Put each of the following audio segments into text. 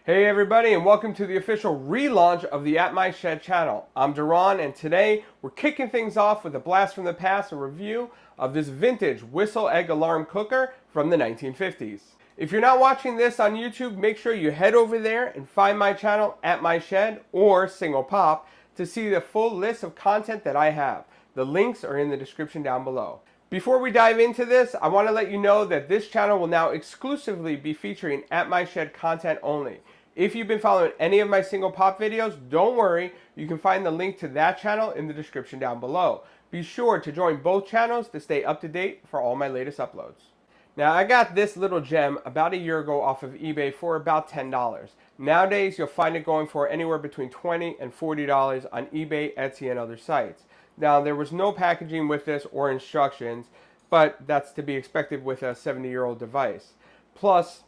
Hey everybody, and welcome to the official relaunch of the At My Shed channel. I'm Duran, and today we're kicking things off with a blast from the past, a review of this vintage whistle egg alarm cooker from the 1950s. If you're not watching this on YouTube, make sure you head over there and find my channel At My Shed or Single Pop to see the full list of content that I have. The links are in the description down below. Before we dive into this, I want to let you know that this channel will now exclusively be featuring At My Shed content only. If you've been following any of my Single Pop videos, don't worry, you can find the link to that channel in the description down below. Be sure to join both channels to stay up to date for all my latest uploads. Now, I got this little gem about a year ago off of eBay for about $10. Nowadays, you'll find it going for anywhere between $20 and $40 on eBay, Etsy, and other sites. Now, there was no packaging with this or instructions, but that's to be expected with a 70-year-old device. Plus,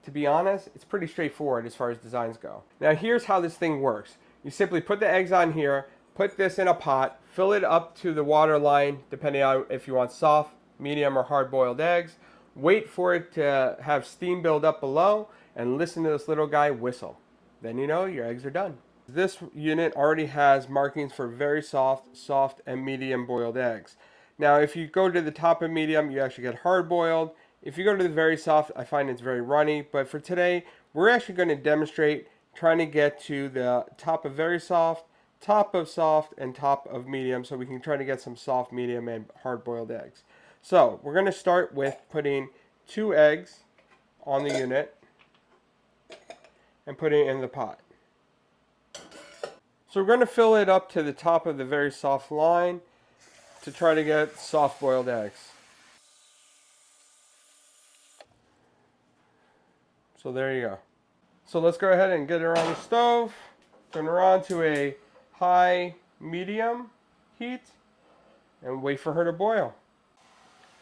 to be honest, it's pretty straightforward as far as designs go. Now, here's how this thing works. You simply put the eggs on here, put this in a pot, fill it up to the water line, depending on if you want soft, medium, or hard-boiled eggs. Wait for it to have steam build up below, and listen to this little guy whistle. Then you know your eggs are done. This unit already has markings for very soft, soft, and medium boiled eggs. Now, if you go to the top of medium, you actually get hard boiled. If you go to the very soft, I find it's very runny. But for today, we're actually going to demonstrate trying to get to the top of very soft, top of soft, and top of medium, so we can try to get some soft, medium, and hard boiled eggs. So we're going to start with putting 2 eggs on the unit and putting it in the pot. So we're going to fill it up to the top of the very soft line to try to get soft boiled eggs. So there you go. So let's go ahead and get her on the stove, turn her on to a high medium heat, and wait for her to boil.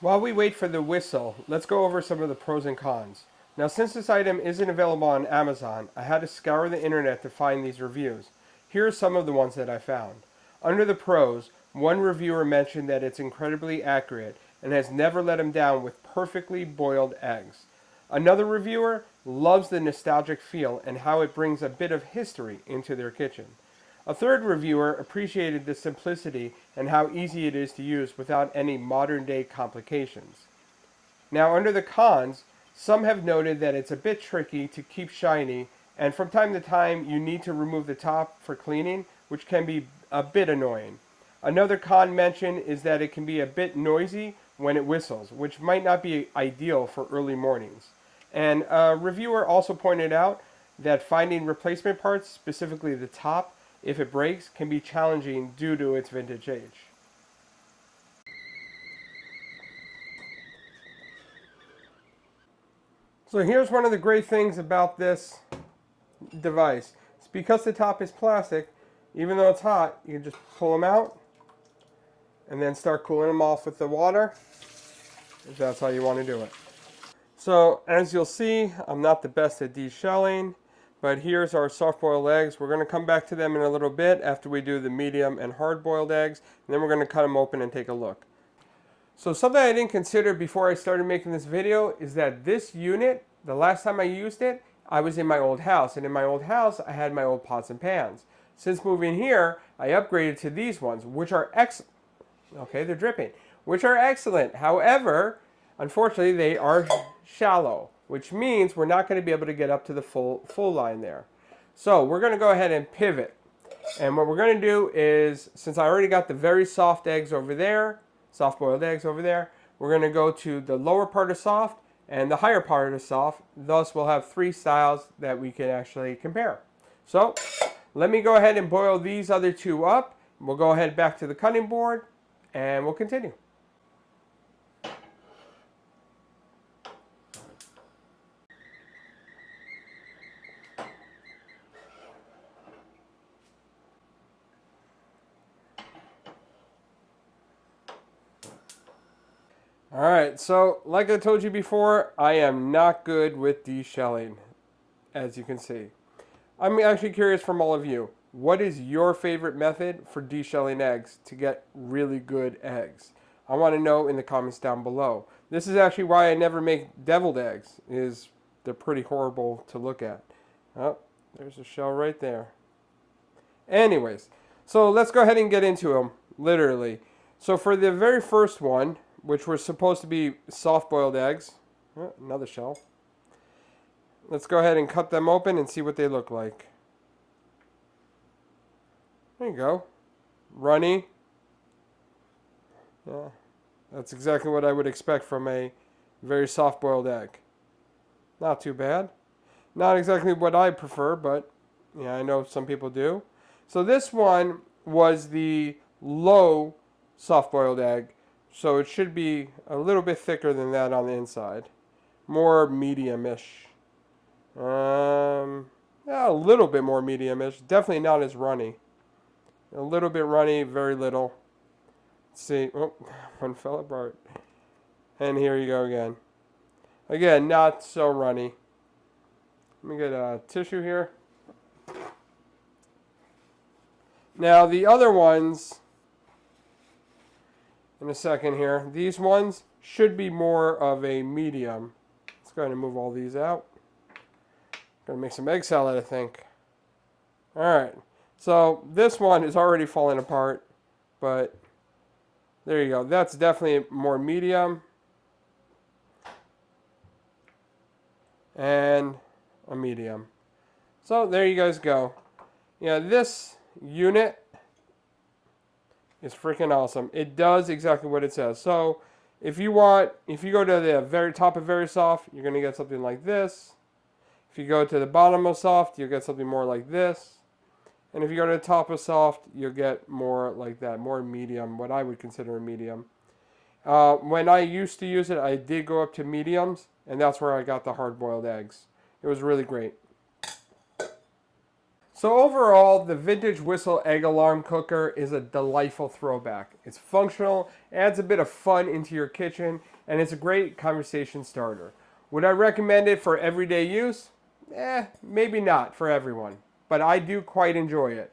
While we wait for the whistle, let's go over some of the pros and cons. Now, since this item isn't available on Amazon, I had to scour the internet to find these reviews. Here are some of the ones that I found. Under the pros, one reviewer mentioned that it's incredibly accurate and has never let him down with perfectly boiled eggs. Another reviewer loves the nostalgic feel and how it brings a bit of history into their kitchen. A third reviewer appreciated the simplicity and how easy it is to use without any modern-day complications. Now, under the cons, some have noted that it's a bit tricky to keep shiny, and from time to time you need to remove the top for cleaning, which can be a bit annoying. Another con mention is that it can be a bit noisy when it whistles, which might not be ideal for early mornings. And a reviewer also pointed out that finding replacement parts, specifically the top, if it breaks, can be challenging due to its vintage age. So here's one of the great things about this device. It's because the top is plastic, even though it's hot, you can just pull them out and then start cooling them off with the water, if that's how you want to do it. So, as you'll see, I'm not the best at deshelling, but here's our soft-boiled eggs. We're going to come back to them in a little bit after we do the medium and hard-boiled eggs, and then we're going to cut them open and take a look. So something I didn't consider before I started making this video is that this unit, the last time I used it, I was in my old house, and in my old house, I had my old pots and pans. Since moving here, I upgraded to these ones, which are excellent. Okay, they're dripping, which are excellent. However, unfortunately, they are shallow, which means we're not going to be able to get up to the full line there. So we're going to go ahead and pivot. And what we're going to do is, since I already got the very soft eggs over there, soft-boiled eggs over there, we're going to go to the lower part of soft and the higher part of soft. Thus, we'll have 3 styles that we can actually compare. So let me go ahead and boil these other 2 up. We'll go ahead back to the cutting board and we'll continue. Alright, so like I told you before, I am not good with deshelling, as you can see. I'm actually curious from all of you, what is your favorite method for deshelling eggs to get really good eggs? I want to know in the comments down below. This is actually why I never make deviled eggs, they're pretty horrible to look at. Oh, there's a shell right there. Anyways, so let's go ahead and get into them, literally. So for the very first one, which were supposed to be soft-boiled eggs, oh, another shell. Let's go ahead and cut them open and see what they look like. There you go. Runny. Yeah, that's exactly what I would expect from a very soft-boiled egg. Not too bad. Not exactly what I prefer, but yeah, I know some people do. So this one was the low soft-boiled egg, so it should be a little bit thicker than that on the inside. More medium-ish. Yeah, a little bit more medium-ish. Definitely not as runny. A little bit runny, very little. Let's see. Oh, one fell apart. And here you go again. Again, not so runny. Let me get a tissue here. Now, the other ones, in a second here, these ones should be more of a medium. Let's go ahead and move all these out. Gonna make some egg salad, I think. Alright, so this one is already falling apart, but there you go. That's definitely more medium. And a medium. So there you guys go. Yeah, this unit is freaking awesome. It does exactly what it says. So if you go to the very top of very soft, you're going to get something like this. If you go to the bottom of soft, you'll get something more like this. And if you go to the top of soft, you'll get more like that, more medium, what I would consider a medium. When I used to use it, I did go up to mediums, and that's where I got the hard-boiled eggs. It was really great. So overall, the vintage Whistle egg alarm cooker is a delightful throwback. It's functional, adds a bit of fun into your kitchen, and it's a great conversation starter. Would I recommend it for everyday use? Maybe not for everyone, but I do quite enjoy it.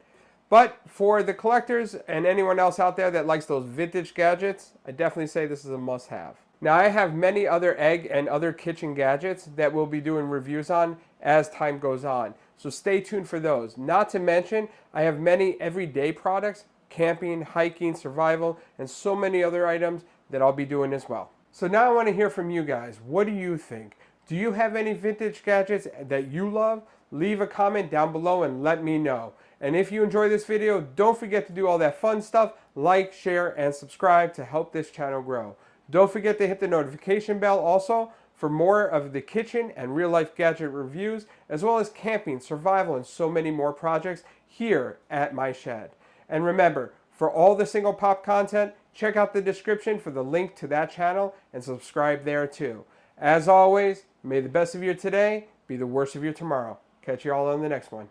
But for the collectors and anyone else out there that likes those vintage gadgets, I definitely say this is a must-have. Now, I have many other egg and other kitchen gadgets that we'll be doing reviews on as time goes on. So stay tuned for those. Not to mention, I have many everyday products, camping, hiking, survival, and so many other items that I'll be doing as well. So now I want to hear from you guys. What do you think? Do you have any vintage gadgets that you love? Leave a comment down below and let me know. And if you enjoy this video, don't forget to do all that fun stuff, like, share, and subscribe to help this channel grow. Don't forget to hit the notification bell also for more of the kitchen and real-life gadget reviews, as well as camping, survival, and so many more projects here at my shed. And remember, for all the single pop content, check out the description for the link to that channel and subscribe there too. As always, may the best of your today be the worst of your tomorrow. Catch you all on the next one.